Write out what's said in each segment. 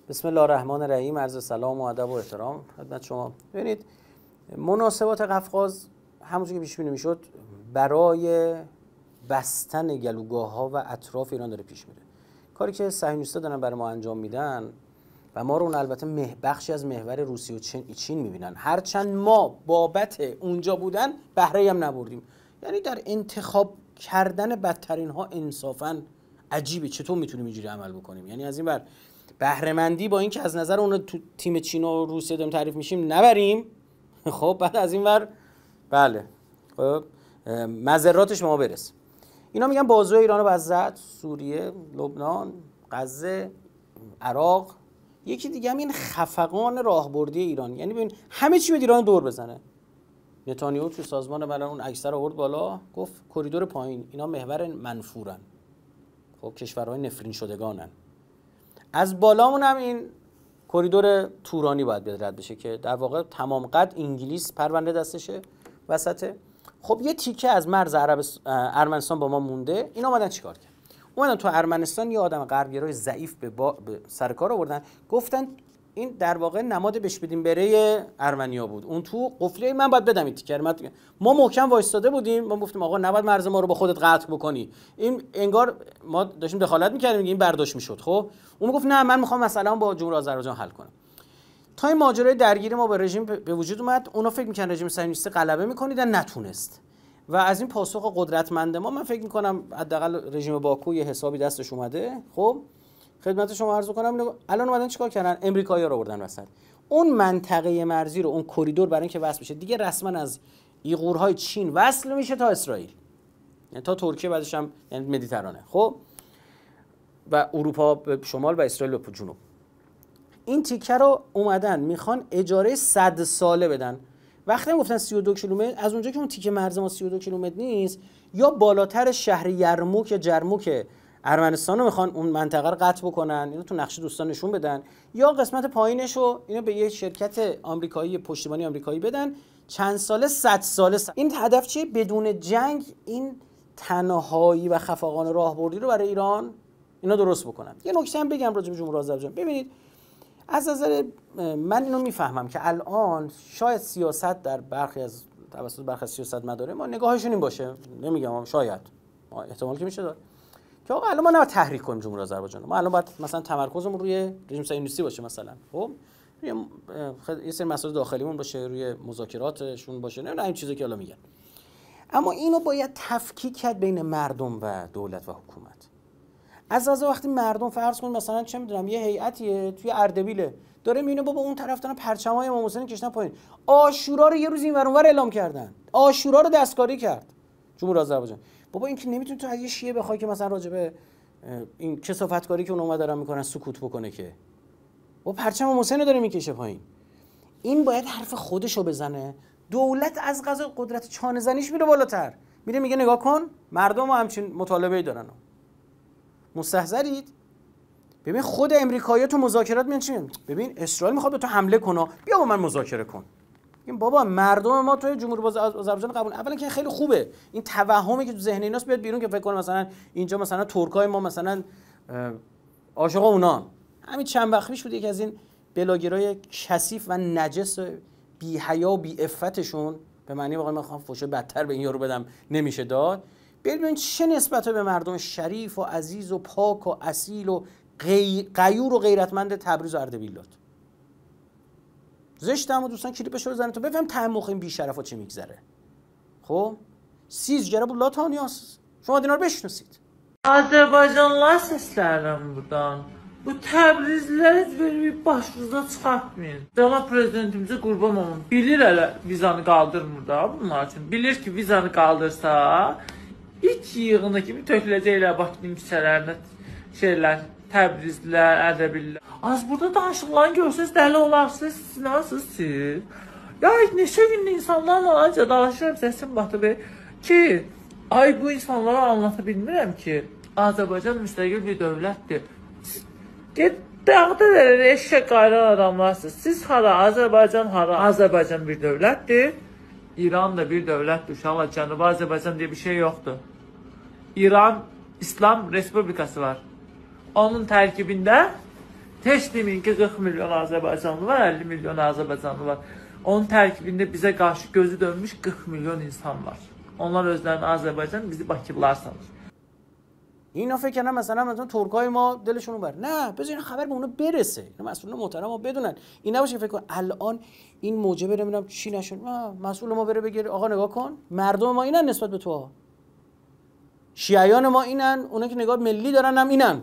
بسم الله الرحمن الرحیم. عرض سلام و ادب و احترام خدمت شما. ببینید مناسبات قفقاز همونجوری که پیش بینی میشد برای بستن گلوگاه‌ها و اطراف ایران داره پیش میره. کاری که صهیونیست‌ها دارن برای ما انجام میدن و ما رو اون البته بخشی از محور روسیه و چین میبینن، هرچند ما بابت اونجا بودن بهره هم نبردیم. یعنی در انتخاب کردن بدترین ها انصافاً عجیبه چطور میتونیم اینجوری عمل بکنیم. یعنی از این بر بهره مندی با اینکه از نظر اون تو تیم چین و روسیه داریم تعریف میشیم نبریم، خب بعد از این ور بله خب مضراتش ما برس. اینا میگن بازوی ایرانو باید زد، سوریه، لبنان، غزه، عراق. یکی دیگه هم این خفقان راهبردی ایران، یعنی ببین همه چی به ایران دور بزنه. نتانیاهو تو سازمان ملل اون اکثر آورد بالا، گفت کریدور پایین، اینا محور منفورن، خب کشورهای نفرین شدگانن. از بالامون هم این کریدور تورانی باید رد بشه که در واقع تمام قد انگلیس پرونده دستشه وسطه. خب یه تیکه از مرز ارمنستان با ما مونده. اینا اومدن چیکار کردن؟ اومدن تو ارمنستان یه آدم غربگرای ضعیف به سر کار آوردن، گفتن این در واقع نماد بش بدیم بره ارمنیا بود. اون تو قفله من باید بدم این تیکر. ما محکم وایستاده بودیم، ما گفتیم آقا نباید مرز ما رو با خودت قطع بکنی. این انگار ما داشتیم دخالت می‌کردیم، این برداشت میشد. خب اون گفت نه من می‌خوام مثلا با جمهوری آذربایجان حل کنم. تا این ماجرای درگیری ما با رژیم به وجود اومد، اونا فکر می‌کردن رژیم صهیونیستی غلبه می‌کنیدن، نتونست. و از این پاسخ قدرتمند ما من فکر می‌کنم حداقل رژیم باکو یه حسابی دستش اومده. خب خدمت شما عرض کنم الان اومدن چیکار کردن؟ امریکایی‌ها رو آوردن وسط. اون منطقه مرزی رو، اون کریدور برای اینکه وصل بشه دیگه رسما از ایغورهای چین وصل میشه تا اسرائیل، یعنی تا ترکیه، بعدش هم یعنی مدیترانه، خب و اروپا به شمال و اسرائیل به جنوب. این تیکه رو اومدن میخوان اجاره 100 ساله بدن. وقتی گفتن 32 کیلومتر، از اونجا که اون تیکه مرز ما 32 کیلومتر نیست، یا بالاتر شهر یرموک یا جرموک ارمنستان رو میخوان اون منطقه رو قطع بکنن، اینو تو نقشه دوستان نشون بدن، یا قسمت پایینش رو اینو به یه شرکت آمریکایی پشتیبانی آمریکایی بدن، چند ساله 100 ساله. این هدف چیه؟ بدون جنگ این تنهایی و خفقان راهبردی رو برای ایران اینا درست بکنن. یه نکته هم بگم راجع به جمهوری آذربایجان. ببینید از نظر من اینو میفهمم که الان شاید سیاست در برخی از توسط برخی از سیاستمدارا ما نگاهشون این باشه، نمیگم شاید، احتمال که میشه داره که آقا الان ما نباید تحریک کنیم جمهوری آذربایجان، ما الان باید مثلا تمرکزمون روی رژیم صهیونیستی باشه، مثلا خب یه سری مسائل داخلیمون باشه، روی مذاکراتشون باشه، نه این چیزی که الان میگن. اما اینو باید تفکیک کرد بین مردم و دولت و حکومت. از وقتی مردم فرض کن مثلا چه میدونم یه هیئتیه توی اردبیل داره میبینه بابا اون طرف دارن پرچمای امام حسین کشتن پایین، عاشورا رو یه روز اینور اونور اعلام کردن، عاشورا رو دستکاری کرد جمهوری آذربایجان. بابا این که نمیتونی تو از یه شیعه بخوای که مثلا راجع به این کثافتکاری که اون اومد دارن میکنن سکوت بکنه، که با پرچم امام حسین داره میکشه پایین. این باید حرف خودشو بزنه. دولت از قضا قدرت چانه زنیش میره بالاتر، میره میگه نگاه کن مردم همچین مطالبه‌ای دارن، مستحضرید؟ ببین خود امریکایی‌ها تو مذاکرات میان چی میگن؟ ببین اسرائیل میخواد به تو حمله کنه، بیا با من مذاکره کن. میگم بابا مردم ما توی جمهوری آذربایجان قبول، اولا که خیلی خوبه این توهمی که تو ذهن ایناست بیاد بیرون که فکر کنه مثلا اینجا مثلا ترکای ما مثلا عاشق اونان. همین چند وقت پیش بود یکی از این بلاگرای کثیف و نجس بی حیا و بی عفتشون، به معنی واقعا میخوام فوشه بدتر به این یارو بدم نمیشه داد، ببین چه نسبت به مردم شریف و عزیز و پاک و اصیل و غیور و غیرتمند تبریز و اردبیل داد. زشتم و دوستان کلیپش رو بزنید تو بفهم تعمق این بی‌شرفا چه میگذره. خب sizce bu Latanyas. شما اینا رو بشناسید. Azərbaycanlılar səslərirəm buradan. Bu Təbrizlilərə belə bir başınıza çıxartmayın. Cənab prezidentimizə qurban olun. Bilir hələ vizanı qaldırmır da bunlar üçün. Bilir ki vizanı qaldırsa iç yığını kimi töküləcəklər Bakının küçələrinə şeylər, Təbrizlilər, Ərdəbillilər. Az burada danışıqlarını görsəz dəli olarsınız, siz nasılsınız siz? Ya neçə gündə insanlarla ancaq danışıram, səsim batıb ki ay bu insanlara anlata bilmirəm ki Azərbaycan müstəqil bir dövlətdir. Dağda verər eşək qayran adamlarsınız. Siz hara, Azərbaycan hara? Azərbaycan bir dövlətdir. İran da bir dövlətdir. Uşaqlar, Cənubi Azərbaycan deyə bir şey yoxdur. İran İslam Respublikası var. Onun tərkibində Heç deməyin ki 40 milyon Azərbaycanlı var, 50 milyon Azərbaycanlı var. Onun tərkibində bizə qarşı gözü dönmüş 40 milyon insan var. Onlar özlərini Azərbaycan, bizi Bakılılar sanır. اینا فکر کنم مثلا ترکای ما دلشون بر نه بذار این خبر به اونا برسه، اینا مسئولان محترم ما بدونن. این نباشه فکر کن الان این موجه بره ببینم چی نشون، مسئول ما بره بگه آقا نگاه کن مردم ما اینن نسبت به تو، شیعیان ما اینن، اونا که نگاه ملی دارن هم اینن،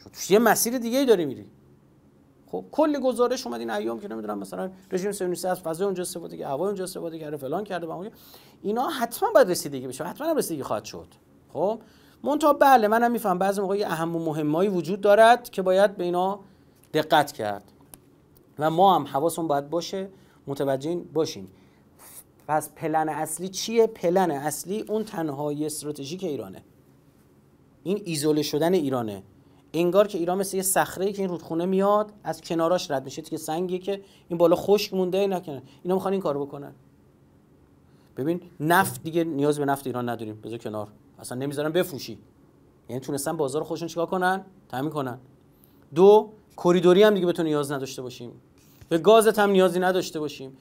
تو یه مسیر دیگه ای داری میری. خب کلی گزارش اومد این ایام که نمیدونم مثلا رژیم صهیونیستی از فضای اونجا استفاده کرده، هوای اونجا استفاده کرده، فلان کرده، اینا حتما باید رسیدگی بشه، حتما رسیدگی خواهد شد. خب منتها بله منم میفهم بعضی موقع اهم و مهمایی وجود دارد که باید به اینا دقت کرد و ما هم حواسمون باید باشه، متوجه باشیم. پس پلن اصلی چیه؟ پلن اصلی اون تنهایی استراتژیک ایرانه، این ایزوله شدن ایرانه. انگار که ایران مثل یه صخره‌ای که این رودخونه میاد از کناراش رد میشه، که سنگیه که این بالا خشک مونده نکنه، اینا میخوان این کارو بکنن. ببین نفت دیگه نیاز به نفت ایران نداریم، بذار کنار، اصلا نمیذارن بفروشی، یعنی تونستن بازار خودشون چیکار کنن؟ تامین کنن. دو، کریدوری هم دیگه به تو نیاز نداشته باشیم، به گازت هم نیازی نداشته باشیم.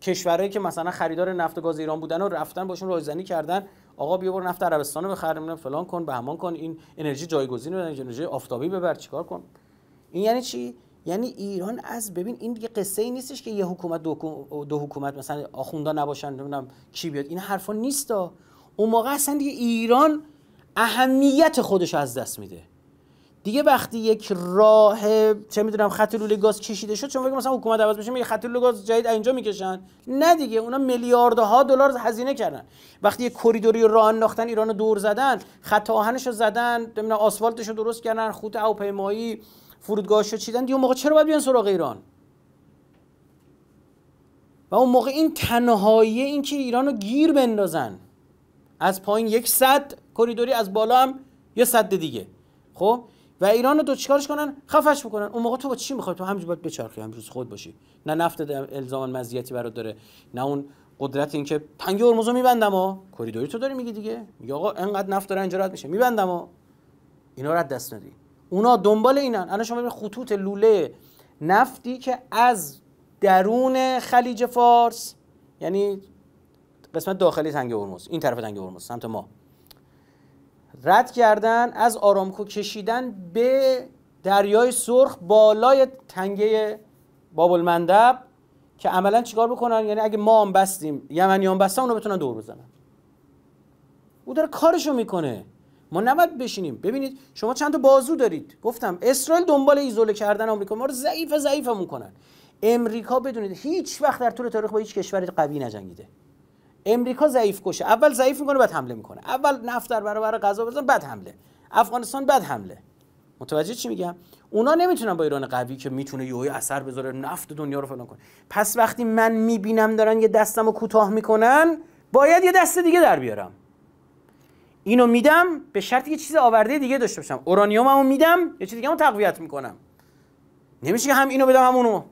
کشورهایی که مثلا خریدار نفت و گاز ایران بودن و رفتن باشون رایزنی کردن، آقا بیا برو نفت عربستان رو بخر، فلان کن، بهمان کن، این انرژی جایگزین رو، انرژی آفتابی ببر، چیکار کن. این یعنی چی؟ یعنی ایران از ببین این دیگه قصه ای نیستش که یه حکومت دو حکومت مثلا آخوندا نباشن نمیدونم کی بیاد، این حرفا نیستا. اون موقع اصلا دیگه ایران اهمیت خودش از دست میده دیگه. وقتی یک راه چه میدونم خط لوله گاز کشیده شد، چون مثلا حکومت عوض بشه میگه خط لوله گاز جدید اینجا میکشن، نه دیگه، اونا میلیاردها دلار هزینه کردن. وقتی یک کریدوری راه انداختن، ایرانو دور زدن، خط آهنشو زدن، نمیدونم آسفالتشو درست کردن، خط هواپیمایی فرودگاهشو چیدن، دیگه اون موقع چرا باید بیان سراغ ایران؟ و اون موقع این تنهایی این که ایرانو گیر بندازن، از پایین یک سد کریدوری، از بالا هم یه سد دیگه، خب و ایران رو چیکارش کنن؟ خفش بکنن. اون موقع تو با چی میخوای؟ تو همینجوری باید بچرخی، همینجوری خود باشی، نه نفت الزاما مزیتی برات داره، نه اون قدرت این که تنگه هرمز رو میبندم ها، کریدوری تو داری میگی دیگه، میگه آقا انقدر نفت داره اینجا رد میشه میبندم ها، اینا رو از دست ندی. اونا دنبال اینن. الان شما ببین خطوط لوله نفتی که از درون خلیج فارس، یعنی قسمت داخلی تنگه هرمز، این طرف تنگه هرمز سمت ما، رد کردن، از آرامکو کشیدن به دریای سرخ بالای تنگه باب المندب، که عملا چیکار بکنن؟ یعنی اگه ما هم بستیم، یمنیان بستن، اونو بتونن دور بزنن. او داره کارشو میکنه، ما نباید بشینیم. ببینید شما چند تا بازو دارید، گفتم اسرائیل دنبال ایزوله کردن آمریکا، ما رو ضعیفمون کنن. امریکا بدونید هیچ وقت در طول تاریخ با هیچ کشوری قوی نجنگیده. امریکا ضعیف کشه، اول ضعیف میکنه بعد حمله میکنه، اول نفت در برابر غزه بزنه بعد حمله، افغانستان بعد حمله. متوجه چی میگم؟ اونا نمیتونن با ایران قوی که میتونه یهوی اثر بذاره نفت دنیا رو فلان کنه. پس وقتی من میبینم دارن یه دستمو کوتاه میکنن، باید یه دست دیگه در بیارم. اینو میدم به شرطی که چیز آورده دیگه داشته باشم. اورانیوممو میدم، یه چیز دیگه‌مو تقویت میکنم. نمیشه که هم اینو بدم هم اونو.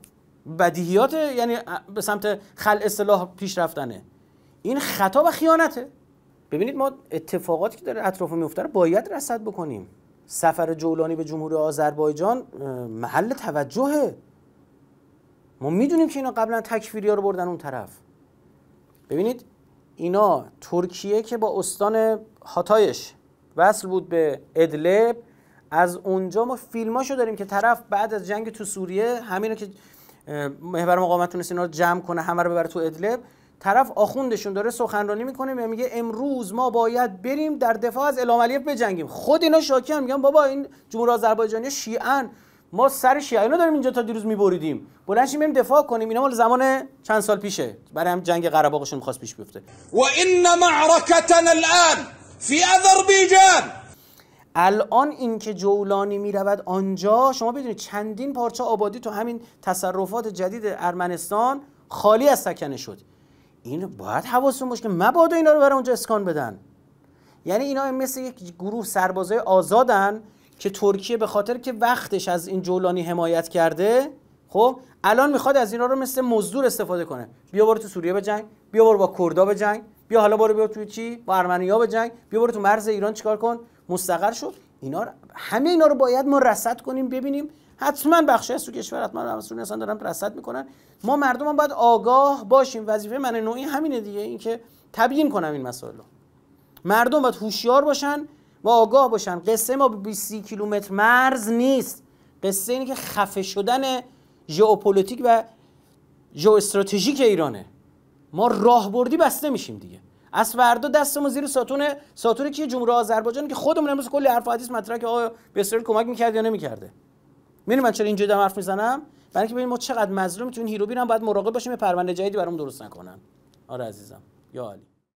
بدیهیات، یعنی به سمت خلع سلاح پیش رفتنه. این خطا و خیانته. ببینید ما اتفاقاتی که داره اطراف میفته رو باید رصد بکنیم. سفر جولانی به جمهوری آذربایجان محل توجهه. ما میدونیم که اینا قبلا تکفیریا رو بردن اون طرف. ببینید اینا ترکیه که با استان هاتایش وصل بود به ادلب، از اونجا ما فیلماشو داریم که طرف بعد از جنگ تو سوریه همینا که محور مقاومت تونست اینا رو جمع کنه همه رو ببره تو ادلب، طرف آخوندشون داره سخنرانی میکنه و میگه امروز ما باید بریم در دفاع از الهام علیف بجنگیم. خود اینا شاکی میگن بابا این جمهوری آذربایجانی شیعه‌ان، ما سر شیعیانو داریم اینجا تا دیروز میبریدیم، بلند شیم بریم دفاع کنیم. اینا مال زمان چند سال پیشه، برای هم جنگ قره باغشون می‌خواست پیش بیفته. و ان معركتنا الان فی آذربایجان، الان این که جولانی میرود آنجا، شما بدونید چندین پارچه آبادی تو همین تصرفات جدید ارمنستان خالی از سکنه شد. این باید حواستون باشه که مبادا اینا رو برای اونجا اسکان بدن. یعنی اینا مثل یک گروه سربازای آزادن که ترکیه به خاطر که وقتش از این جولانی حمایت کرده، خب الان میخواد از اینا رو مثل مزدور استفاده کنه. بیا برو تو سوریه بجنگ، بیا برو با کردا بجنگ، بیا حالا برو تو چی با ارمنیا بجنگ، بیا برو تو مرز ایران چیکار کن، مستقر شو. همه اینا رو باید ما رصد کنیم، ببینیم. حتما بخشی از تو کشور حتما مسئولین اصلا دارن رصد میکنن. ما مردم هم باید آگاه باشیم. وظیفه من نوعی همینه دیگه، این که تبیین کنم این مسائل رو. مردم باید هوشیار باشن و آگاه باشن. قصه ما 20 کیلومتر مرز نیست. قصه اینه که خفه شدن ژئوپلیتیک و ژئواستراتژیک ایرانه. ما راهبردی بسته میشیم دیگه. از فردا دستمون زیر ساتور کی؟ جمهوری آذربایجان، که خودمون امروز کلی حرف و حدیث مطرح که آیا به اسرائیل کمک می‌کرد یا نمی‌کرده. می‌بینید من چرا اینجوری دارم حرف میزنم؟ برای اینکه ببینید ما چقدر مظلوم تو این هیروبین هم باید مراقب باشیم پرونده جدیدی برامون درست نکنن. آره عزیزم، یا علی.